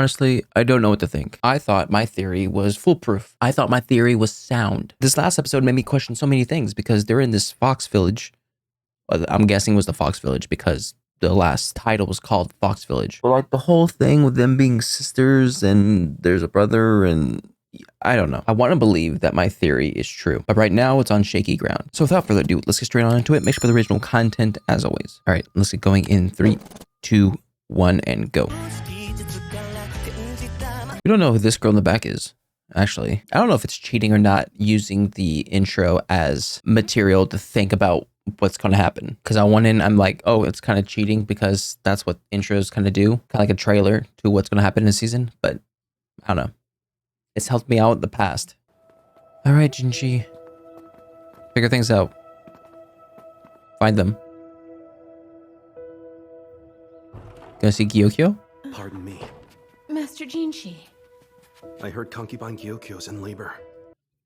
Honestly, I don't know what to think. I thought my theory was foolproof. I thought my theory was sound. This last episode made me question so many things because they're in this fox village. I'm guessing it was the fox village because the last title was called Fox Village. But like the whole thing with them being sisters and there's a brother and I don't know. I want to believe that my theory is true, but right now it's on shaky ground. So without further ado, let's get straight on into it. Make sure for the original content as always. All right, let's get going in 3, 2, 1, and go. We don't know who this girl in the back is. Actually, I don't know if it's cheating or not using the intro as material to think about what's going to happen. Because on one end, I'm like, oh, it's kind of cheating because that's what intros kind of do. Kind of like a trailer to what's going to happen in the season. But I don't know. It's helped me out in the past. All right, Ginshi. Figure things out. Find them. Gonna see Gyokyo? Pardon me. Master Ginshi. I heard concubine Gyokyo's in labor.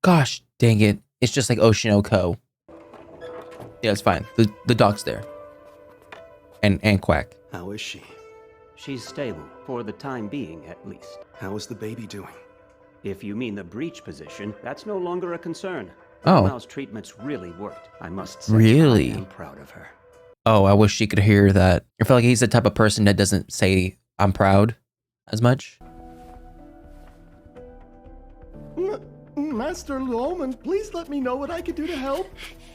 Gosh, dang it. It's just like Oshinoko. Yeah, it's fine. The dog's there. And Quack. How is she? She's stable, for the time being at least. How is the baby doing? If you mean the breech position, that's no longer a concern. Oh. Mal's treatments really worked, I must say. Really? I am proud of her. Oh, I wish she could hear that. I feel like he's the type of person that doesn't say, I'm proud as much. Master Lolan, please let me know what I can do to help.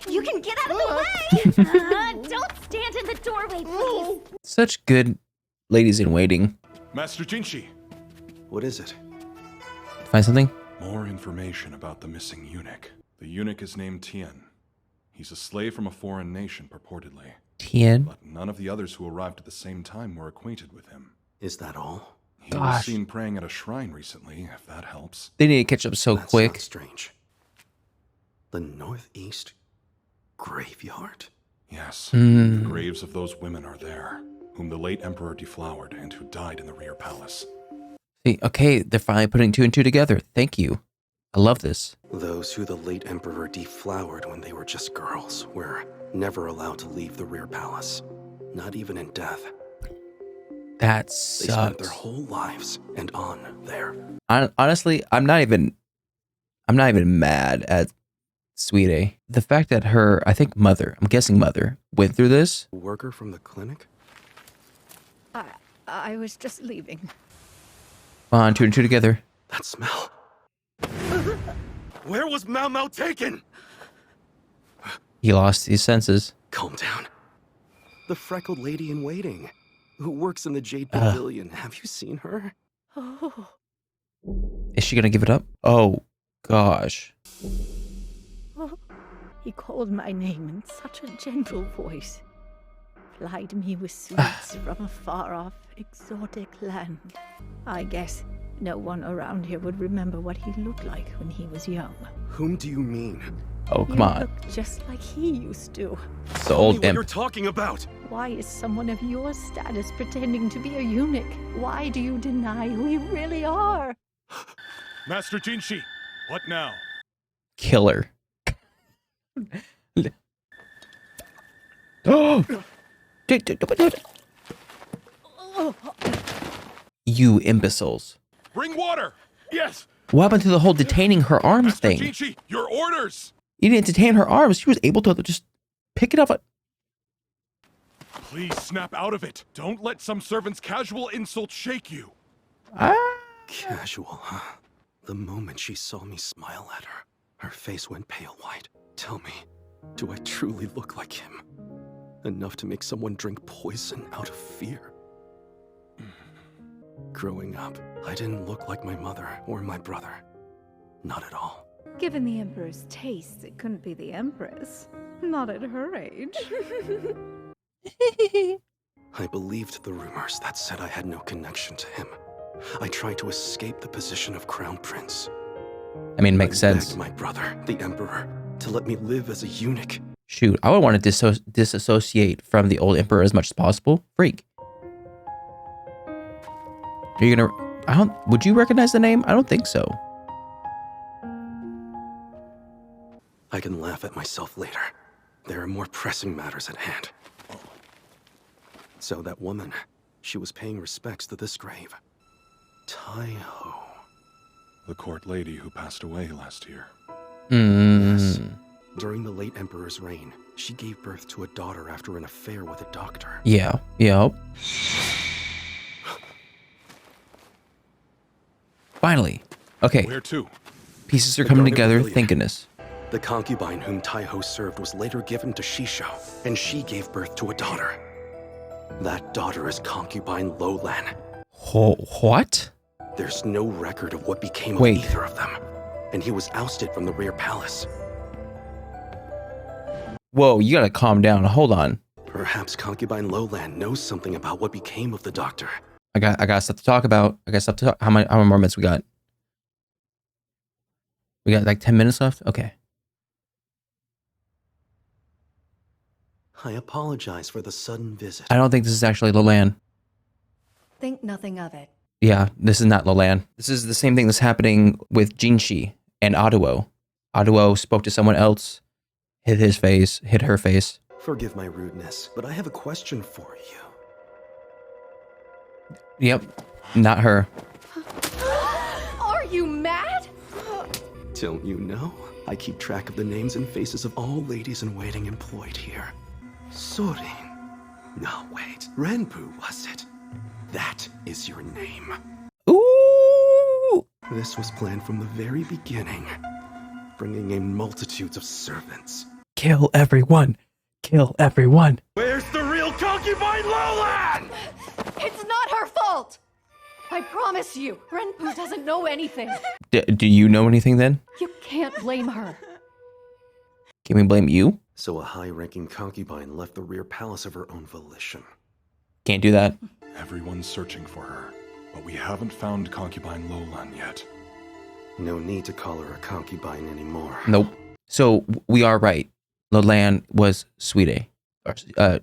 You can get out of the way! Don't stand in the doorway, please! Such good ladies in waiting. Master Ginshi, What is it? Find something? more information about the missing eunuch. The eunuch is named Tien. He's a slave from a foreign nation, purportedly. Tien? But none of the others who arrived at the same time were acquainted with him. Is that all? He was seen praying at a shrine recently, if that helps. They need to catch up so That quick. sounds strange. The Northeast Graveyard? Yes, Hmm. the graves of those women are there, whom the late emperor deflowered and who died in the rear palace. See, okay, they're finally putting 2 and 2 together. Thank you. I love this. Those who the late emperor deflowered when they were just girls were never allowed to leave the rear palace. Not even in death. That They spent their sucks. whole lives and on there. Honestly, I'm not even mad at Sweetie. The fact that her, I think mother, I'm guessing mother, went through this. A worker from the clinic? I was just leaving. Come on, 2 and 2 together. That smell. Where was Mao Mao taken? He lost his senses. Calm down. The freckled lady in waiting, who works in the Jade Pavilion. Have you seen her? Oh. Is she gonna give it up? Oh, gosh. He called my name in such a gentle voice. Plied me with sweets from a far-off, exotic land. I guess no one around here would remember what he looked like when he was young. Whom do you mean? Oh, come You on. look just like he used to. The Tell old me what you're imp. talking about. Why is someone of your status pretending to be a eunuch? Why do you deny who you really are? Master Ginshi, what now? Killer. Oh! You imbeciles. Bring water! Yes! What happened to the whole detaining her arms Master thing? Ginshi, your orders! You didn't detain her arms. She was able to just pick it up. Please snap out of it. Don't let some servant's casual insult shake you. Ah. Casual, huh? The moment she saw me smile at her, her face went pale white. Tell me, do I truly look like him? Enough to make someone drink poison out of fear? Growing up, I didn't look like my mother or my brother. Not at all. Given the Emperor's tastes, it couldn't be the Empress. Not at her age. I believed the rumors that said I had no connection to him. I tried to escape the position of crown prince. I mean, makes I sense. begged my brother, the emperor, to let me live as a eunuch. Shoot, I would want to disassociate from the old emperor as much as possible. Freak. Are you gonna... would you recognize the name? I don't think so. I can laugh at myself later. There are more pressing matters at hand. So that woman, she was paying respects to this grave. Taiho. The court lady who passed away last year. Yes. During the late Emperor's reign, she gave birth to a daughter after an affair with a doctor. Yeah. Yep. Finally. Okay. Where to? Pieces are The coming Garden together. Pavilion. Thank goodness. The concubine whom Taiho served was later given to Shisho, and she gave birth to a daughter. That daughter is concubine Lolan. What? There's no record of what became of Wait. either of them, and he was ousted from the rear palace. Whoa, you gotta calm down. Hold on. Perhaps concubine Lolan knows something about what became of the doctor. I got stuff to talk about. I got stuff to talk. How many more minutes we got? We got like 10 minutes left? Okay. I apologize for the sudden visit. I don't think this is actually Lolan. Think nothing of it. Yeah, this is not Lolan. This is the same thing that's happening with Ginshi and Aduo. Aduo spoke to someone else, hit her face. Forgive my rudeness, but I have a question for you. Yep, not her. Are you mad? Don't you know? I keep track of the names and faces of all ladies in waiting employed here. Sorin. No, wait. Renpu, was it? That is your name. Ooh! This was planned from the very beginning, bringing in multitudes of servants. Kill everyone. Kill everyone. Where's the real concubine Lolan? It's not her fault! I promise you, Renpu doesn't know anything. Do you know anything then? You can't blame her. Can we blame you? So a high-ranking concubine left the rear palace of her own volition. Can't do that. Everyone's searching for her, but we haven't found concubine Lolan yet. No need to call her a concubine anymore. Nope. So we are right. Lolan was Suide. Or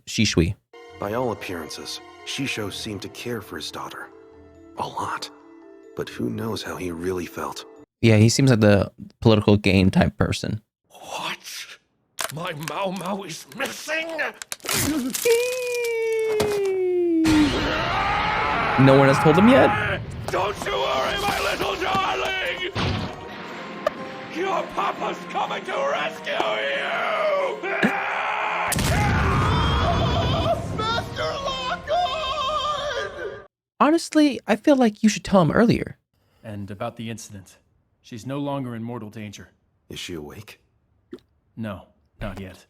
Shishui. By all appearances, Shisho seemed to care for his daughter. A lot. But who knows how he really felt. Yeah, he seems like the political gain type person. What? My Mau Mau is missing? No one has told him yet? Don't you worry, my little darling! Your papa's coming to rescue you! Master Lock-on! Honestly, I feel like you should tell him earlier. And about the incident. She's no longer in mortal danger. Is she awake? No, not yet.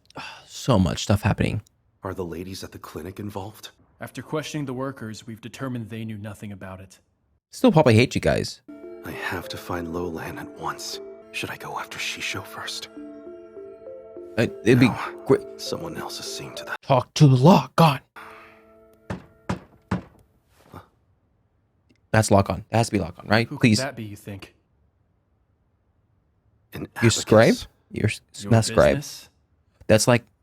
So much stuff happening. Are the ladies at the clinic involved? After questioning the workers, we've determined they knew nothing about it. Still probably hate you guys. I have to find Lolan at once. Should I go after Shisho first? It'd be No. great. Someone else has seen to that. Talk to Lock-on. That's Lock-on. That has to be Lock-on, right? Who Please. could that be, you think? An Your scribe? abacus. Your Your not scribe. business?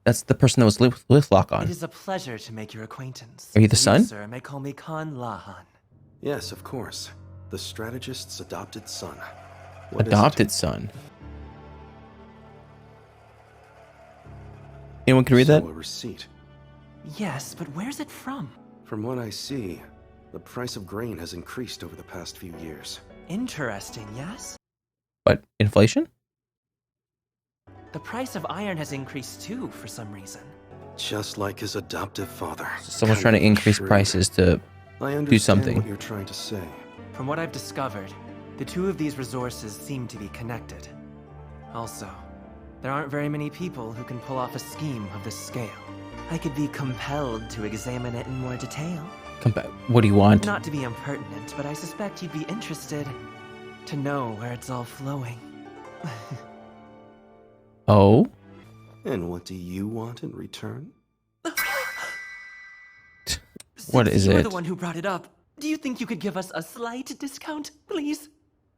That's the person that was with Lock-on. It is a pleasure to make your acquaintance. Are you the Please, son? Sir, may call me Khan Lahan. Yes, of course. The strategist's adopted son. What is it? Adopted son. Anyone can read that? So a receipt. Yes, but where's it from? From what I see, the price of grain has increased over the past few years. Interesting, yes? What? Inflation? The price of iron has increased too, for some reason. Just like his adoptive father. Someone's trying to increase Shrewd. prices to I understand do something. what you're trying to say. From what I've discovered, the two of these resources seem to be connected. Also, there aren't very many people who can pull off a scheme of this scale. I could be compelled to examine it in more detail. What do you want? Not to be impertinent, but I suspect you'd be interested to know where it's all flowing. Oh? And what do you want in return? What is You're it? the one who brought it up. Do you think you could give us a slight discount, please?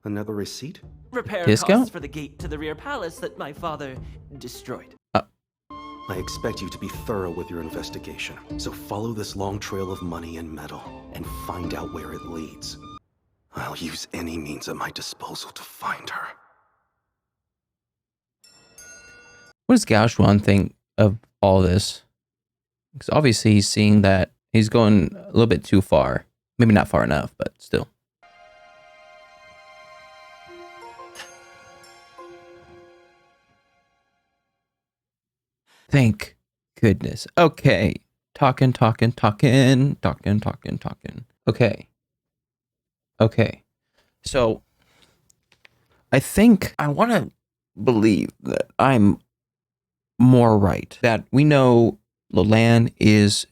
Another receipt? Repair Discount? costs for the gate to the rear palace that my father destroyed. I expect you to be thorough with your investigation, so follow this long trail of money and metal and find out where it leads. I'll use any means at my disposal to find her. What does Gao Xuan think of all this? Because obviously he's seeing that he's going a little bit too far. Maybe not far enough, but still. Thank goodness. Okay. Talking. Okay. So I think I want to believe that I'm more right. That we know Lolan is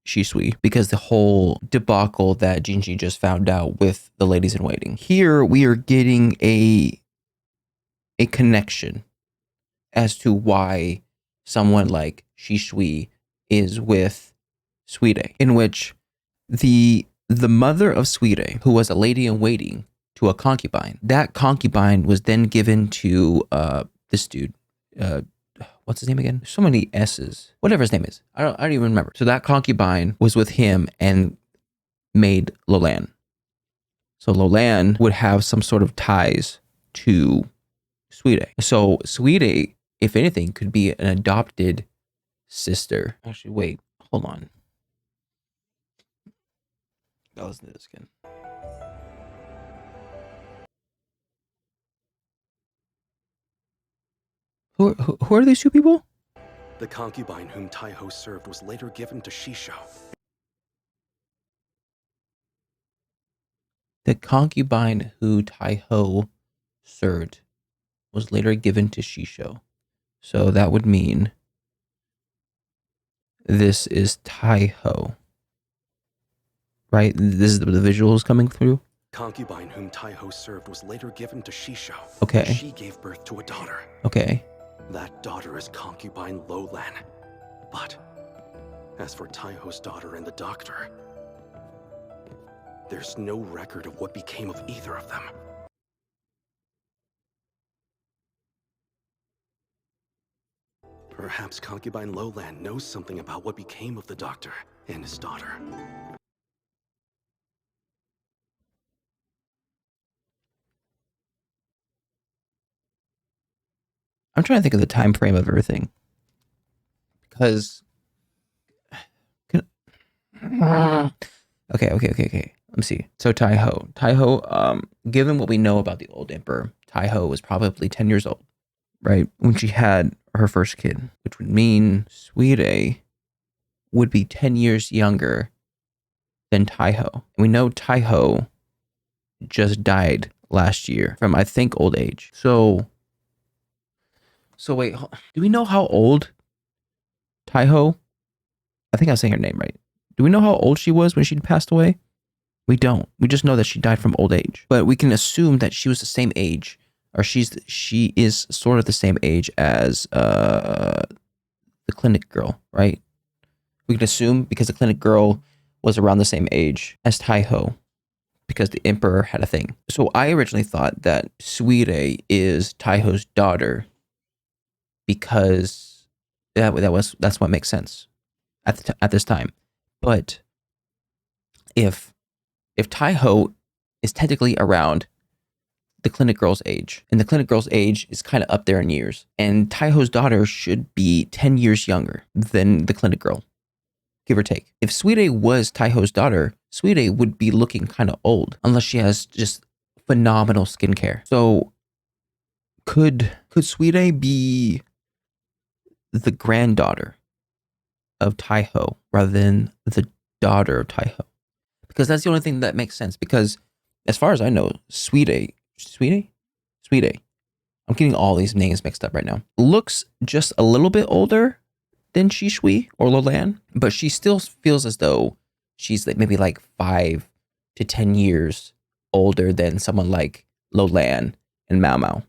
Shisui because the whole debacle that Ginshi just found out with the ladies in waiting. Here we are getting a connection as to why someone like Shisui is with Suide, in which the mother of Suide, who was a lady in waiting to a concubine, that concubine was then given to this dude. What's his name again? There's so many S's. Whatever his name is. I don't even remember. So that concubine was with him and made Lolan. So Lolan would have some sort of ties to Suide. So Suide, if anything, could be an adopted sister. Actually, wait, hold on. I'll listen to this again. Who are these two people? The concubine whom Taiho served was later given to Shisho. The concubine who Taiho served was later given to Shisho. So that would mean this is Taiho. Right? This is the visuals coming through. Concubine whom Taiho served was later given to Shisho. Okay. She gave birth to a daughter. Okay. That daughter is concubine Lolan. But as for Taiho's daughter and the doctor, there's no record of what became of either of them. Perhaps concubine Lolan knows something about what became of the doctor and his daughter. I'm trying to think of the time frame of everything. Because okay. Let me see. So Taiho, given what we know about the old emperor, Taiho was probably 10 years old, right? When she had her first kid, which would mean Suide would be 10 years younger than Taiho. We know Taiho just died last year from, I think, old age. So wait, do we know how old Taiho? I think I'm saying her name right. Do we know how old she was when she passed away? We don't. We just know that she died from old age. But we can assume that she was the same age, or she is sort of the same age as the clinic girl, right? We can assume because the clinic girl was around the same age as Taiho, because the emperor had a thing. So I originally thought that Suide is Taiho's daughter, because that's what makes sense at this time. But if Taiho is technically around the clinic girl's age, and the clinic girl's age is kind of up there in years, and Taiho's daughter should be 10 years younger than the clinic girl, give or take. If Suide was Taiho's daughter, Suide would be looking kind of old, unless she has just phenomenal skincare. So could Suide be the granddaughter of Taiho rather than the daughter of Taiho? Because that's the only thing that makes sense. Because as far as I know, Suide, I'm getting all these names mixed up right now, looks just a little bit older than Shisui or Lolan, but she still feels as though she's maybe like 5 to 10 years older than someone like Lolan and Mao Mao.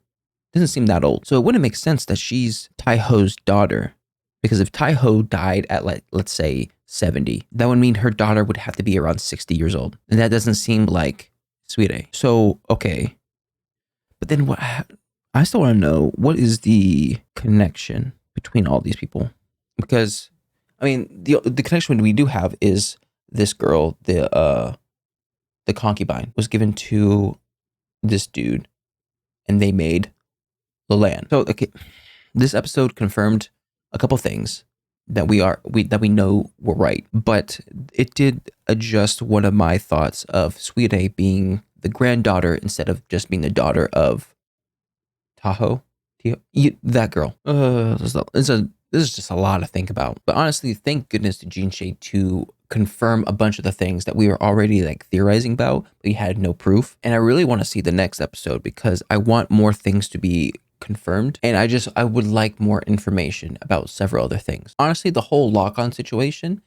Doesn't seem that old. So it wouldn't make sense that she's Taiho's daughter, because if Taiho died at, like, let's say 70, that would mean her daughter would have to be around 60 years old. And that doesn't seem like Suide. So, okay. But then what? I still want to know, what is the connection between all these people? Because, I mean, the connection we do have is this girl, the concubine, was given to this dude, and they made Lolan. So, okay, this episode confirmed a couple things that we know were right, but it did adjust one of my thoughts of Suide being the granddaughter instead of just being the daughter of That girl. It's This is just a lot to think about. But honestly, thank goodness to Ginshi to confirm a bunch of the things that we were already like theorizing about, but we had no proof. And I really want to see the next episode because I want more things to be confirmed. And I would like more information about several other things. Honestly, the whole lock-on situation,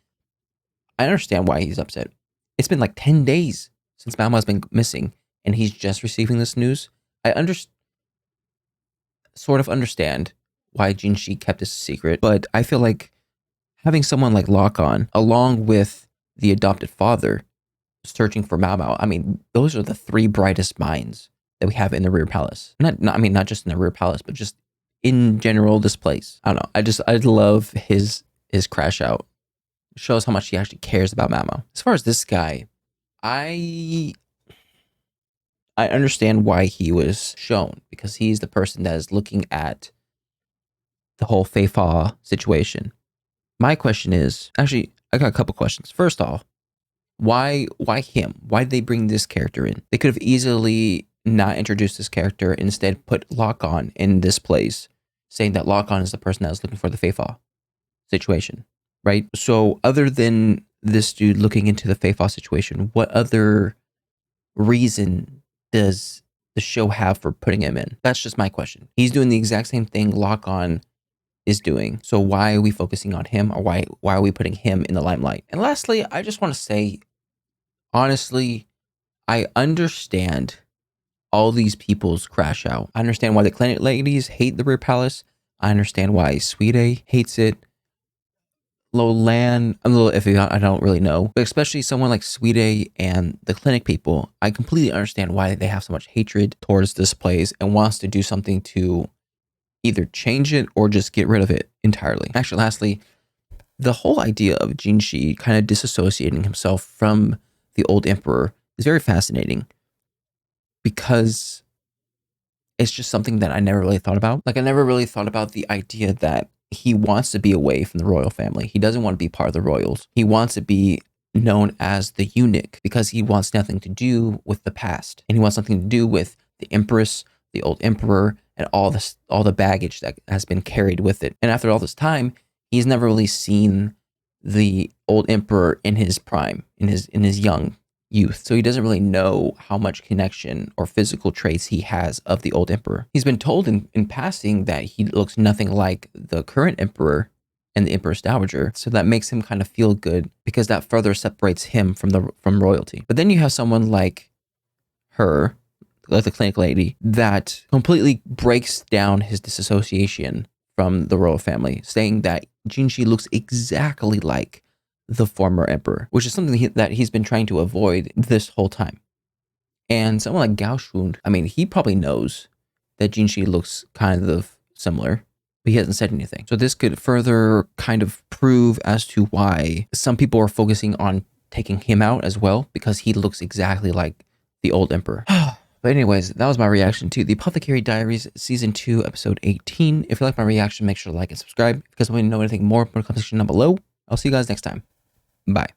I understand why he's upset. It's been like 10 days since Mao Mao's been missing and he's just receiving this news. I sort of understand why Ginshi kept this a secret, but I feel like having someone like Lock-on, along with the adopted father, searching for Mao Mao, I mean, those are the three brightest minds that we have in the Rear Palace. Not just in the Rear Palace, but just in general, this place. I don't know. I love his crash out. It shows how much he actually cares about Mao Mao. As far as this guy, I understand why he was shown, because he's the person that is looking at the whole Fei Fa situation. My question is, actually, I got a couple questions. First off, why him? Why did they bring this character in? They could have easily not introduced this character, instead put Lock-on in this place, saying that Lock-on is the person that was looking for the Fei Fa situation, right? So other than this dude looking into the Fei Fa situation, what other reason does the show have for putting him in? That's just my question. He's doing the exact same thing Lock-on is doing. So why are we focusing on him, or why are we putting him in the limelight? And lastly, I just want to say, honestly, I understand all these people's crash out. I understand why the clinic ladies hate the Rear Palace. I understand why Sweet hates it. Lolan, I'm a little iffy, I don't really know. But especially someone like Sweet and the clinic people, I completely understand why they have so much hatred towards this place and wants to do something to either change it or just get rid of it entirely. Actually, lastly, the whole idea of Ginshi kind of disassociating himself from the old emperor is very fascinating, because it's just something that I never really thought about. Like, I never really thought about the idea that he wants to be away from the royal family. He doesn't want to be part of the royals. He wants to be known as the eunuch because he wants nothing to do with the past. And he wants nothing to do with the empress, the old emperor, and all the baggage that has been carried with it. And after all this time, he's never really seen the old emperor in his prime, in his young youth. So he doesn't really know how much connection or physical traits he has of the old emperor. He's been told in passing that he looks nothing like the current emperor and the Empress Dowager. So that makes him kind of feel good, because that further separates him from royalty. But then you have someone like her, like the clinic lady, that completely breaks down his disassociation from the royal family, saying that Ginshi looks exactly like the former emperor, which is something that he's been trying to avoid this whole time. And someone like Gao Shun, I mean, he probably knows that Ginshi looks kind of similar, but he hasn't said anything. So this could further kind of prove as to why some people are focusing on taking him out as well, because he looks exactly like the old emperor. But anyways, that was my reaction to the Apothecary Diaries Season 2, Episode 18. If you like my reaction, make sure to like and subscribe, because I want to know anything more, put a comment section down below. I'll see you guys next time. Bye.